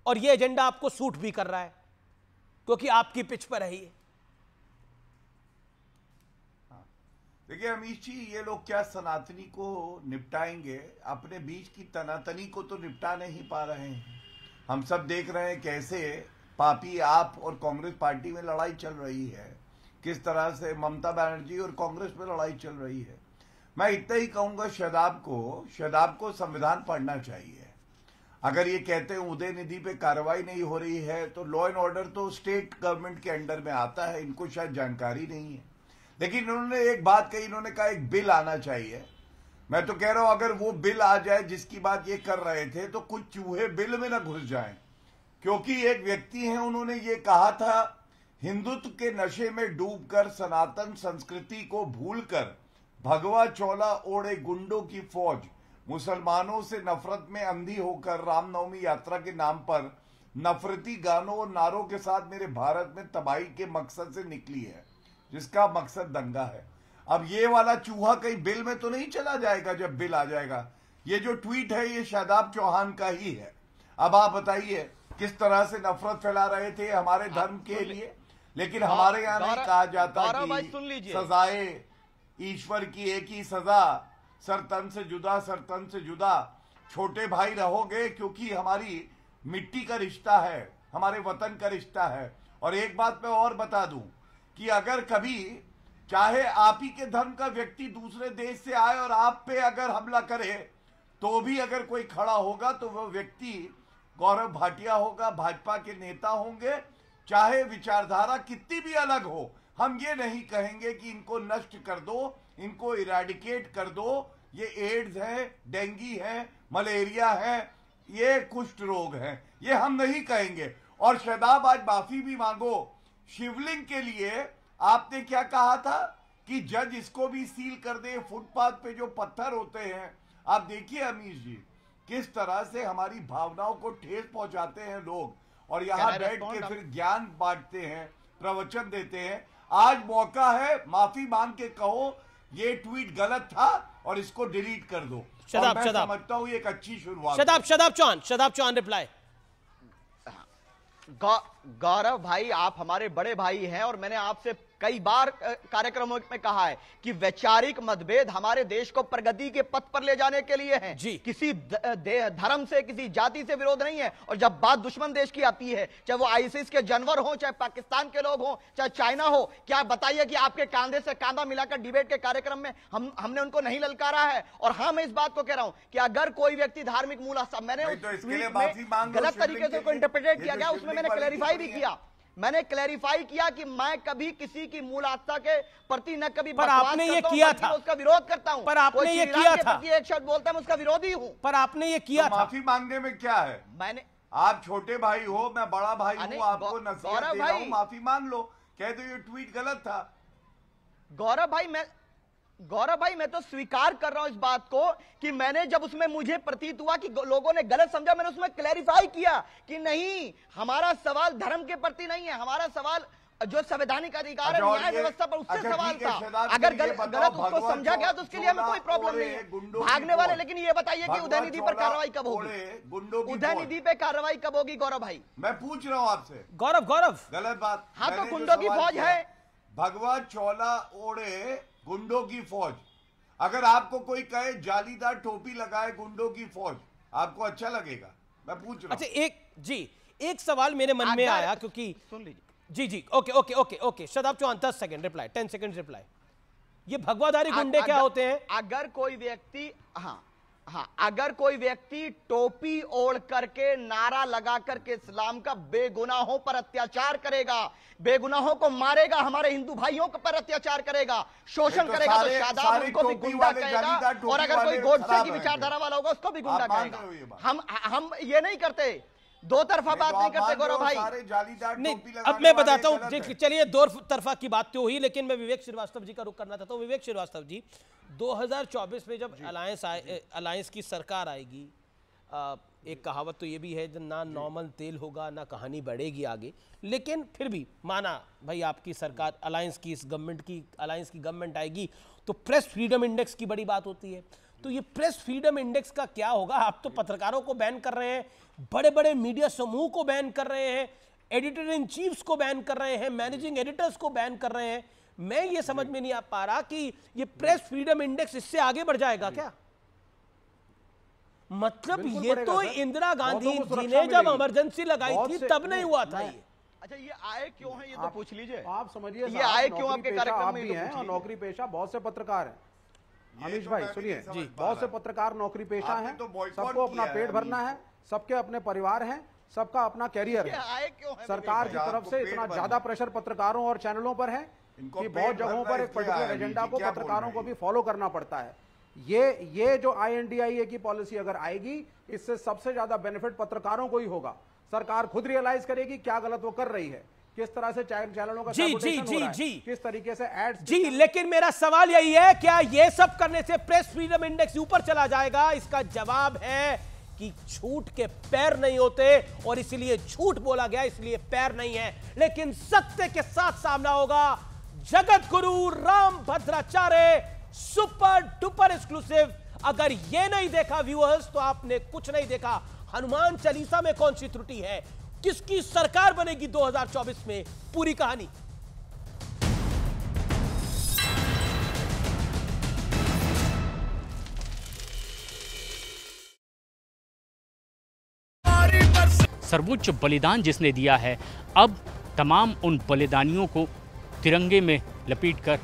और ये एजेंडा आपको सूट भी कर रहा है क्योंकि आपकी पिच पर है ये। देखिए अमीश जी, ये लोग क्या सनातनी को निपटाएंगे, अपने बीच की तनातनी को तो निपटा नहीं पा रहे हैं। हम सब देख रहे हैं कैसे पापी आप और कांग्रेस पार्टी में लड़ाई चल रही है, किस तरह से ममता बनर्जी और कांग्रेस में लड़ाई चल रही है। मैं इतना ही कहूंगा, शदाब को संविधान पढ़ना चाहिए। अगर ये कहते हैं उदयनिधि पे कार्रवाई नहीं हो रही है, तो लॉ एंड ऑर्डर तो स्टेट गवर्नमेंट के अंडर में आता है, इनको शायद जानकारी नहीं है। लेकिन इन्होंने एक बात कही, इन्होंने कहा एक बिल आना चाहिए। मैं तो कह रहा हूं अगर वो बिल आ जाए जिसकी बात ये कर रहे थे, तो कुछ चूहे बिल में ना घुस जाएं। क्योंकि एक व्यक्ति हैं, उन्होंने ये कहा था, हिंदुत्व के नशे में डूबकर सनातन संस्कृति को भूलकर भगवा चोला ओढ़े गुंडों की फौज मुसलमानों से नफरत में अंधी होकर रामनवमी यात्रा के नाम पर नफरती गानों और नारों के साथ मेरे भारत में तबाही के मकसद से निकली है, जिसका मकसद दंगा है। अब ये वाला चूहा कहीं बिल में तो नहीं चला जाएगा जब बिल आ जाएगा। ये जो ट्वीट है ये शादाब चौहान का ही है। अब आप बताइए किस तरह से नफरत फैला रहे थे हमारे धर्म के लिए, लेकिन हमारे यहाँ नहीं कहा जाता कि सजाए ईश्वर की एक ही सजा, सर तन से जुदा, सर तन से जुदा। छोटे भाई रहोगे क्योंकि हमारी मिट्टी का रिश्ता है, हमारे वतन का रिश्ता है। और एक बात मैं और बता दूं कि अगर कभी चाहे आप ही के धर्म का व्यक्ति दूसरे देश से आए और आप पे अगर हमला करे, तो भी अगर कोई खड़ा होगा तो वह व्यक्ति गौरव भाटिया होगा, भाजपा के नेता होंगे। चाहे विचारधारा कितनी भी अलग हो, हम ये नहीं कहेंगे कि इनको नष्ट कर दो, इनको इरेडिकेट कर दो। ये एड्स है, डेंगी है, मलेरिया है, ये कुष्ठ रोग है, ये हम नहीं कहेंगे। और शादाब आज माफी भी मांगो। शिवलिंग के लिए आपने क्या कहा था कि जज इसको भी सील कर दे। फुटपाथ पे जो पत्थर होते हैं, आप देखिए अमीश जी किस तरह से हमारी भावनाओं को ठेस पहुंचाते हैं लोग, और यहाँ बैठ के फिर ज्ञान बांटते हैं, प्रवचन देते हैं। आज मौका है, माफी मांग के कहो ये ट्वीट गलत था और इसको डिलीट कर दो। शदाब, मैं समझता हूँ ये एक अच्छी शुरुआत। शदाब चौहान रिप्लाई। गौरव भाई, आप हमारे बड़े भाई हैं और मैंने आपसे कई बार कार्यक्रमों में कहा है कि वैचारिक मतभेद हमारे देश को प्रगति के पथ पर ले जाने के लिए हैं। किसी धर्म से, किसी जाति से विरोध नहीं है। और जब बात दुश्मन देश की आती है, चाहे वो आईसिस के जानवर हो, चाहे पाकिस्तान के लोग हो, चाहे चाइना हो, क्या बताइए कि आपके कांधे से कांधा मिलाकर डिबेट के कार्यक्रम में हमने उनको नहीं ललकारा है। और हाँ, मैं इस बात को कह रहा हूं कि अगर कोई व्यक्ति धार्मिक मूल, मैंने गलत तरीके से इंटरप्रेट किया गया, उसमें मैंने क्लैरिफाई भी किया। मैंने क्लैरिफाई किया कि मैं कभी किसी की मूल आस्था के प्रति न कभी पर आपने ये किया था, उसका विरोध करता हूं। पर आपने ये किया था, एक शब्द बोलता है मैं उसका विरोधी हूं। पर आपने ये किया था। माफी मांगने में क्या है? मैंने, आप छोटे भाई हो, मैं बड़ा भाई हूं, आपको नसीहत दे रहा हूं, माफी मांग लो, कह दो ये ट्वीट गलत था। गौरव भाई, मैं तो स्वीकार कर रहा हूं इस बात को कि मैंने, जब उसमें मुझे प्रतीत हुआ कि लोगों ने गलत समझा, मैंने उसमें क्लैरिफाई किया कि नहीं, हमारा सवाल धर्म के प्रति नहीं है, हमारा सवाल जो संवैधानिक अधिकार है, न्याय व्यवस्था पर, उससे सवाल था। अगर गलत उसको समझा गया तो उसके लिए हमें कोई प्रॉब्लम नहीं है, भागने वाले। लेकिन ये बताइए कि उदयनिधि पर कार्रवाई कब होगी? उदयनिधि पे कार्रवाई कब होगी गौरव भाई? मैं पूछ रहा हूं आपसे। गौरव गलत बात। हाँ, तो गुंडों की फौज है, भगवा चोला ओढ़े गुंडों की फौज। अगर आपको कोई कहे जालीदार टोपी लगाए गुंडों की फौज, आपको अच्छा लगेगा? मैं पूछ रहा हूं। अच्छा, एक सवाल मेरे मन में आया, क्योंकि सुन लीजिए। जी, okay. Shadab Chauhan 10 second reply, 10 second reply. ये भगवाधारी गुंडे क्या होते हैं? अगर कोई व्यक्ति, अगर कोई व्यक्ति टोपी ओढ़ करके, नारा लगा करके इस्लाम का बेगुनाहों पर अत्याचार करेगा, बेगुनाहों को मारेगा, हमारे हिंदू भाइयों पर अत्याचार करेगा, शोषण करेगा, तो शादाब उनको भी गुंडा कहेगा। और अगर कोई गोडसे की विचारधारा वाला होगा उसको भी गुंडा कहेगा। हम ये नहीं करते, दो तरफा बात नहीं करते गौरव भाई। नहीं, अब मैं बताता हूं, चलिए दो तरफा की बात तो हुई, लेकिन मैं विवेक श्रीवास्तव जी का रुख करना चाहता हूं। विवेक श्रीवास्तव जी, 2024 में जब अलायंस की सरकार आएगी, एक कहावत तो ये भी है, ना नॉर्मल तेल होगा ना कहानी बढ़ेगी आगे, लेकिन फिर भी माना भाई आपकी सरकार, अलायंस की गवर्नमेंट आएगी, तो प्रेस फ्रीडम इंडेक्स की बड़ी बात होती है। तो ये प्रेस फ्रीडम इंडेक्स का क्या होगा? आप तो पत्रकारों को बैन कर रहे हैं, बड़े बड़े मीडिया समूह को बैन कर रहे हैं, एडिटर इन चीफ्स को बैन कर रहे हैं, मैनेजिंग एडिटर्स को बैन कर रहे हैं। मैं ये समझ में नहीं आ पा रहा कि ये प्रेस फ्रीडम इंडेक्स इससे आगे बढ़ जाएगा क्या? मतलब ये तो इंदिरा गांधी जी ने जब इमरजेंसी लगाई थी तब नहीं हुआ था ये। अच्छा, ये आए क्यों है ये तो पूछ लीजिए। आप समझिए, ये आए क्यों आपके कार्यक्रम में? हैं और नौकरी पेशा बहुत से पत्रकार हैं। अमीश भाई सुनिए जी, बहुत से पत्रकार नौकरी पेशा हैं, सबको अपना पेट भरना है, सबके अपने परिवार हैं, सबका अपना कैरियर है। सरकार की तरफ से इतना ज्यादा प्रेशर पत्रकारों और चैनलों पर है कि बहुत जगहों पर एक पर्टिकुलर एजेंडा को पत्रकारों को भी फॉलो करना पड़ता है। ये जो INDIA की पॉलिसी अगर आएगी, इससे सबसे ज्यादा बेनिफिट पत्रकारों को ही होगा। सरकार खुद रियलाइज करेगी क्या गलत वो कर रही है, किस तरह से चैनलों का किस तरीके से एड्स जी। लेकिन मेरा सवाल यही है, क्या ये सब करने से प्रेस फ्रीडम इंडेक्स ऊपर चला जाएगा? इसका जवाब है कि झूठ के पैर नहीं होते और इसलिए झूठ बोला गया, इसलिए पैर नहीं है। लेकिन सत्य के साथ सामना होगा। Jagat Guru Ram Bhadracharya, super duper exclusive. अगर ये नहीं देखा व्यूअर्स तो आपने कुछ नहीं देखा। हनुमान चालीसा में कौन सी त्रुटि है, किसकी सरकार बनेगी 2024 में, पूरी कहानी। सर्वोच्च बलिदान जिसने दिया है, अब तमाम उन बलिदानियों को तिरंगे में लपेटकर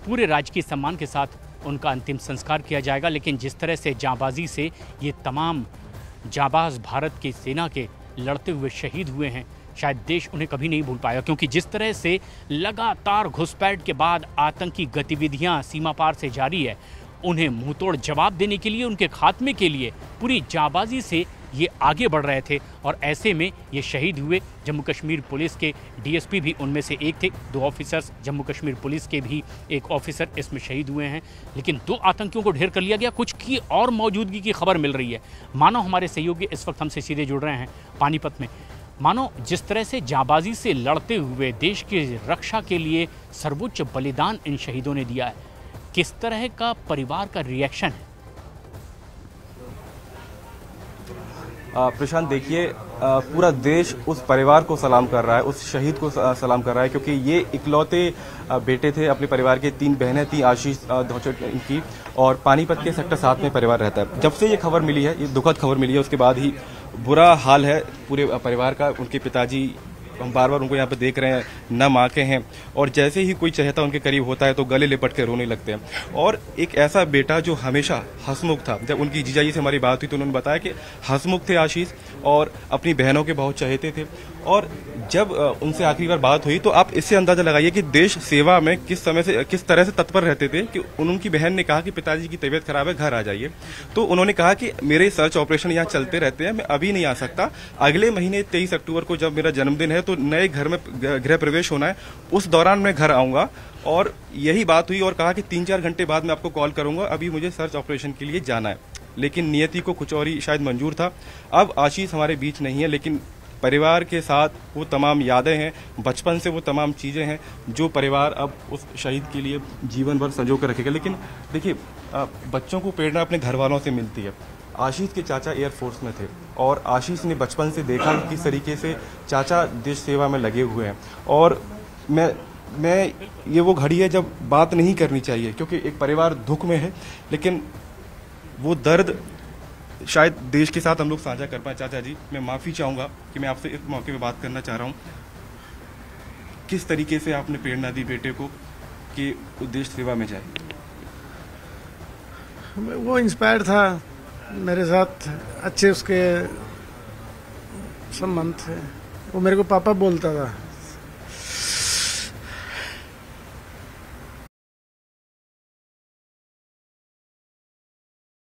पूरे राजकीय सम्मान के साथ उनका अंतिम संस्कार किया जाएगा। लेकिन जिस तरह से जांबाजी से ये तमाम जांबाज भारत की सेना के लड़ते हुए शहीद हुए हैं, शायद देश उन्हें कभी नहीं भूल पाएगा। क्योंकि जिस तरह से लगातार घुसपैठ के बाद आतंकी गतिविधियां सीमा पार से जारी है, उन्हें मुंहतोड़ जवाब देने के लिए, उनके खात्मे के लिए पूरी जांबाजी से ये आगे बढ़ रहे थे। और ऐसे में ये शहीद हुए। जम्मू कश्मीर पुलिस के DSP भी उनमें से एक थे। 2 ऑफिसर्स जम्मू कश्मीर पुलिस के भी एक ऑफिसर इसमें शहीद हुए हैं। लेकिन 2 आतंकियों को ढेर कर लिया गया। कुछ की और मौजूदगी की खबर मिल रही है। मानो हमारे सहयोगी इस वक्त हमसे सीधे जुड़ रहे हैं पानीपत में। मानो जिस तरह से जांबाजी से लड़ते हुए देश की रक्षा के लिए सर्वोच्च बलिदान इन शहीदों ने दिया है, किस तरह का परिवार का रिएक्शन है? प्रशांत, देखिए, पूरा देश उस परिवार को सलाम कर रहा है, उस शहीद को सलाम कर रहा है, क्योंकि ये इकलौते बेटे थे अपने परिवार के। 3 बहनें थी, आशीष धौचट इनकी, और पानीपत के सेक्टर 7 में परिवार रहता है। जब से ये खबर मिली है, ये दुखद खबर मिली है, उसके बाद ही बुरा हाल है पूरे परिवार का। उनके पिताजी, हम बार बार उनको यहाँ पे देख रहे हैं, नम आंखें हैं, और जैसे ही कोई चहेता उनके करीब होता है तो गले लिपट के रोने लगते हैं। और एक ऐसा बेटा जो हमेशा हंसमुख था। जब उनकी जीजाजी से हमारी बात हुई तो उन्होंने बताया कि हंसमुख थे आशीष और अपनी बहनों के बहुत चहेते थे। और जब उनसे आखिरी बार बात हुई तो आप इससे अंदाजा लगाइए कि देश सेवा में किस तरह से तत्पर रहते थे कि उनकी बहन ने कहा कि पिताजी की तबीयत खराब है, घर आ जाइए। तो उन्होंने कहा कि मेरे सर्च ऑपरेशन यहाँ चलते रहते हैं, मैं अभी नहीं आ सकता। अगले महीने 23 अक्टूबर को जब मेरा जन्मदिन है तो नए घर में गृह प्रवेश होना है, उस दौरान मैं घर आऊंगा। और यही बात हुई और कहा कि 3-4 घंटे बाद मैं आपको कॉल करूंगा, अभी मुझे सर्च ऑपरेशन के लिए जाना है। लेकिन नियति को कुछ और ही शायद मंजूर था। अब आशीष हमारे बीच नहीं है, लेकिन परिवार के साथ वो तमाम यादें हैं, बचपन से वो तमाम चीज़ें हैं जो परिवार अब उस शहीद के लिए जीवन भर संजो कर रखेगा। लेकिन देखिए, बच्चों को प्रेरणा अपने घर वालों से मिलती है। आशीष के चाचा एयरफोर्स में थे और आशीष ने बचपन से देखा कि किस तरीके से चाचा देश सेवा में लगे हुए हैं। और मैं ये वो घड़ी है जब बात नहीं करनी चाहिए, क्योंकि एक परिवार दुख में है, लेकिन वो दर्द शायद देश के साथ हम लोग साझा कर पाए। चाचा जी, मैं माफ़ी चाहूँगा कि मैं आपसे इस मौके पे बात करना चाह रहा हूँ। किस तरीके से आपने प्रेरणा दी बेटे को कि वो देश सेवा में जाए? वो इंस्पायर था, मेरे साथ अच्छे उसके संबंध थे। वो मेरे को पापा बोलता था।